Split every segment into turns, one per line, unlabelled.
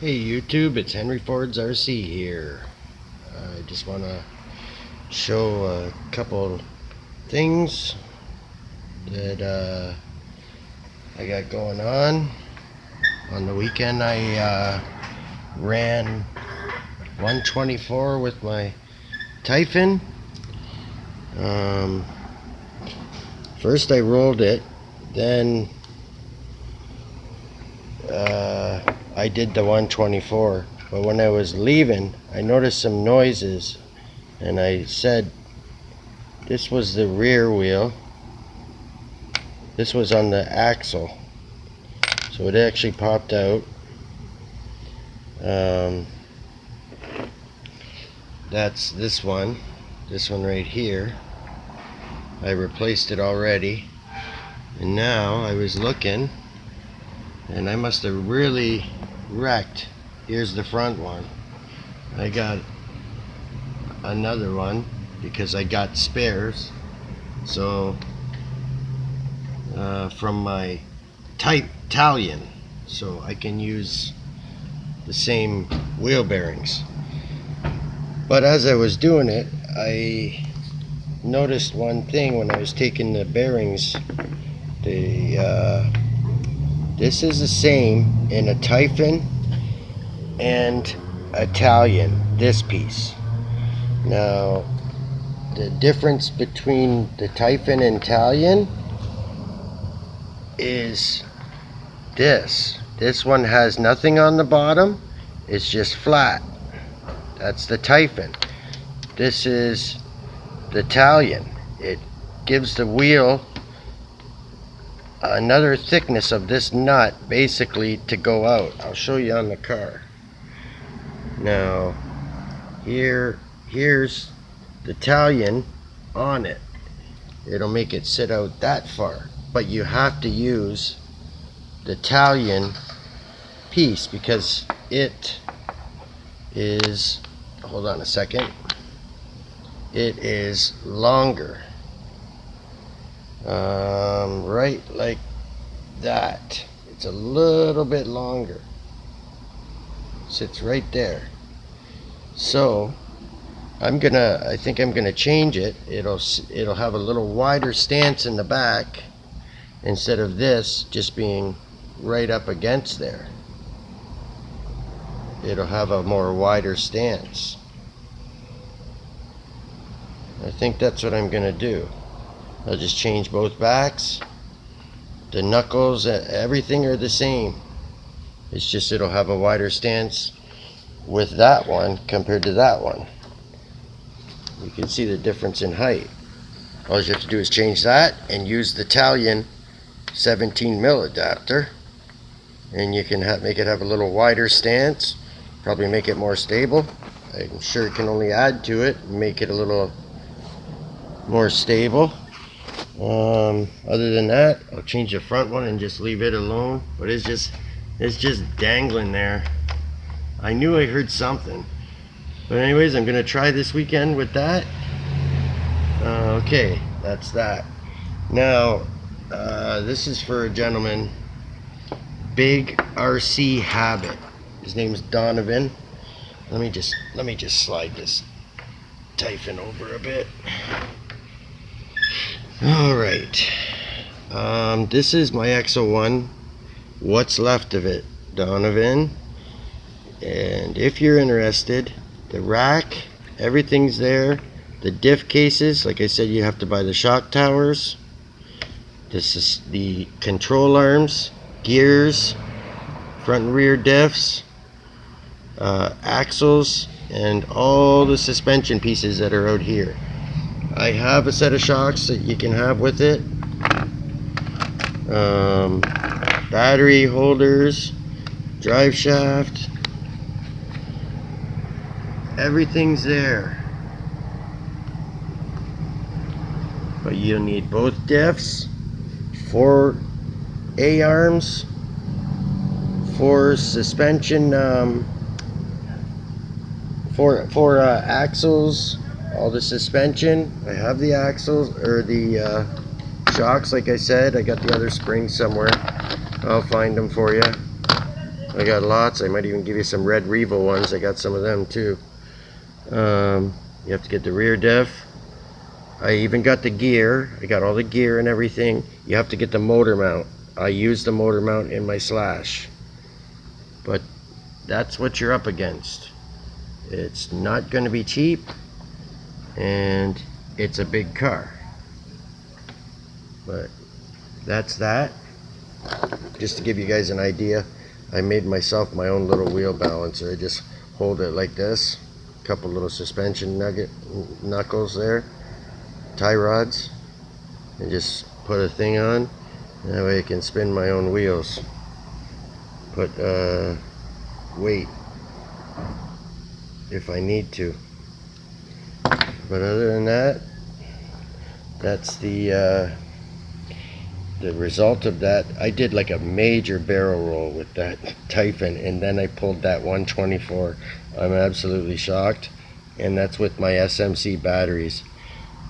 Hey YouTube, it's Henry Ford's RC here. I just want to show a couple things that I got going on. On the weekend I ran 124 with my Typhon. First I rolled it, then I did the 124, but when I was leaving I noticed some noises, and I said this was the rear wheel. This was on the axle, so it actually popped out. That's this one right here. I replaced it already, and now I was looking and I must have really wrecked. Here's the front one. I got another one because I got spares, so from my Italian, so I can use the same wheel bearings. But as I was doing it, I noticed one thing when I was taking the bearings. This is the same in a Typhon and Italian, this piece. Now, the difference between the Typhon and Italian is this. This one has nothing on the bottom, it's just flat. That's the Typhon. This is the Italian. It gives the wheel another thickness of this nut basically to go out. I'll show you on the car. Now here's the Italian on it. It'll make it sit out that far, but you have to use the Italian piece because it is, hold on a second, it is longer. Right like that. It's a little bit longer. Sits right there. So I think I'm gonna change it. It'll have a little wider stance in the back instead of this just being right up against there. It'll have a more wider stance. I think that's what I'm gonna do. I'll just change both backs. The knuckles, everything are the same. It's just it'll have a wider stance with that one compared to that one. You can see the difference in height. All you have to do is change that and use the Italian 17 mil adapter, and you can make it have a little wider stance, probably make it more stable. I'm sure it can only add to it and make it a little more stable. Other than that, I'll change the front one and just leave it alone, but it's just dangling there. I knew I heard something, but anyways, I'm gonna try this weekend with that. Okay, that's that. Now this is for a gentleman, Big RC Habit. His name is Donovan. Let me just slide this Typhon over a bit. Alright, this is my X01, what's left of it, Donovan. And if you're interested, the rack, everything's there. The diff cases, like I said, you have to buy the shock towers. This is the control arms, gears, front and rear diffs, axles, and all the suspension pieces that are out here. I have a set of shocks that you can have with it. Battery holders, drive shaft, everything's there. But you'll need both diffs, 4 A-arms, 4 suspension, 4 axles, all the suspension. I have the axles, or the shocks, like I said. I got the other springs somewhere. I'll find them for you. I got lots. I might even give you some red Revo ones. I got some of them too. You have to get the rear diff. I even got the gear. I got all the gear and everything. You have to get the motor mount. I use the motor mount in my Slash. But that's what you're up against. It's not going to be cheap, and it's a big car. But that's that. Just to give you guys an idea, I made myself my own little wheel balancer. I just hold it like this. A couple little suspension knuckles there, tie rods, and just put a thing on. And that way I can spin my own wheels. Put weight if I need to. But other than that, that's the result of that. I did like a major barrel roll with that Typhon, and then I pulled that 124. I'm absolutely shocked, and that's with my SMC batteries.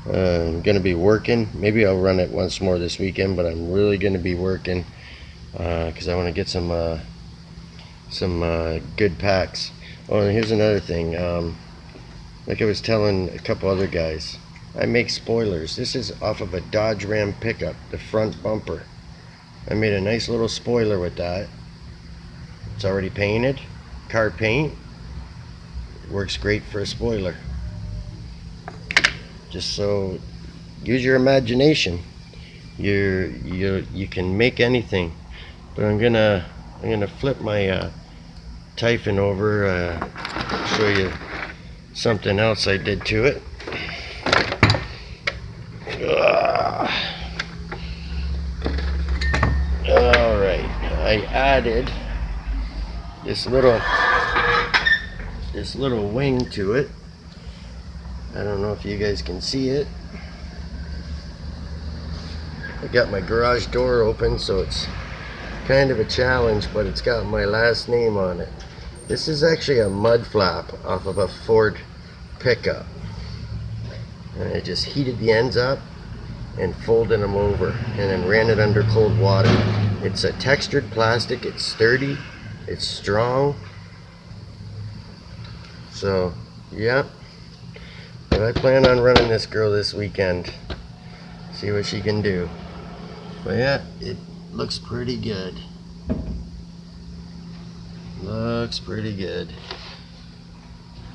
I'm gonna be working. Maybe I'll run it once more this weekend, but I'm really gonna be working because I want to get some good packs. Oh, and here's another thing. Like I was telling a couple other guys, I make spoilers. This is off of a Dodge Ram pickup, the front bumper. I made a nice little spoiler with that. It's already painted, car paint. It works great for a spoiler. Just so, use your imagination. You can make anything. But I'm gonna flip my Typhon over. Show you something else I did to it. Alright, I added this little wing to it. I don't know if you guys can see it. I got my garage door open, so it's kind of a challenge, but it's got my last name on it. This is actually a mud flap off of a Ford pickup. And I just heated the ends up and folded them over, and then ran it under cold water. It's a textured plastic. It's sturdy. It's strong. So, yeah. But I plan on running this girl this weekend. See what she can do. But yeah, it looks pretty good. Looks pretty good.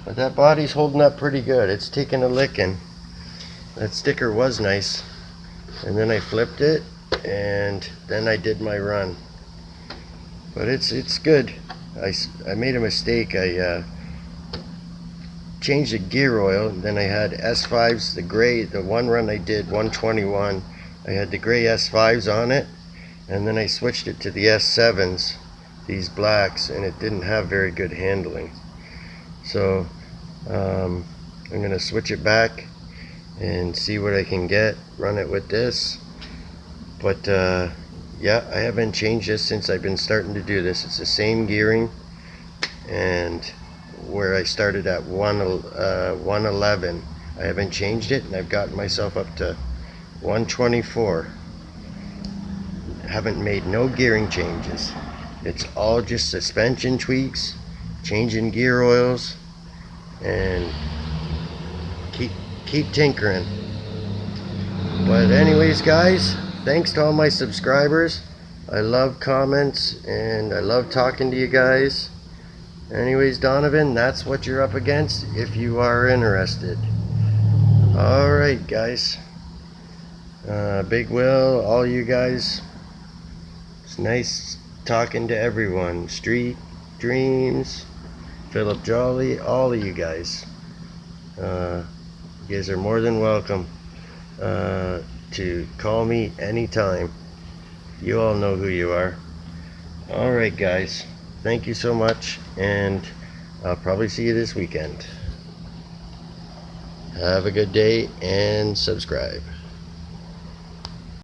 But that body's holding up pretty good. It's taking a licking. That sticker was nice. And then I flipped it, and then I did my run. But it's good. I made a mistake. I changed the gear oil, and then I had S5s, the gray, the one run I did, 121. I had the gray S5s on it, and then I switched it to the S7s, these blacks, and it didn't have very good handling. So I'm going to switch it back and see what I can get, run it with this. But yeah, I haven't changed this since I've been starting to do this. It's the same gearing, and where I started at 111, I haven't changed it, and I've gotten myself up to 124. Haven't made no gearing changes. It's all just suspension tweaks, changing gear oils, and keep tinkering. But anyways, guys, thanks to all my subscribers. I love comments, and I love talking to you guys. Anyways, Donovan, that's what you're up against if you are interested. Alright, guys. Big Will, all you guys. It's nice talking to everyone. Street Dreams, Philip Jolly, all of you guys. You guys are more than welcome to call me anytime. You all know who you are. Alright, guys. Thank you so much, and I'll probably see you this weekend. Have a good day, and subscribe.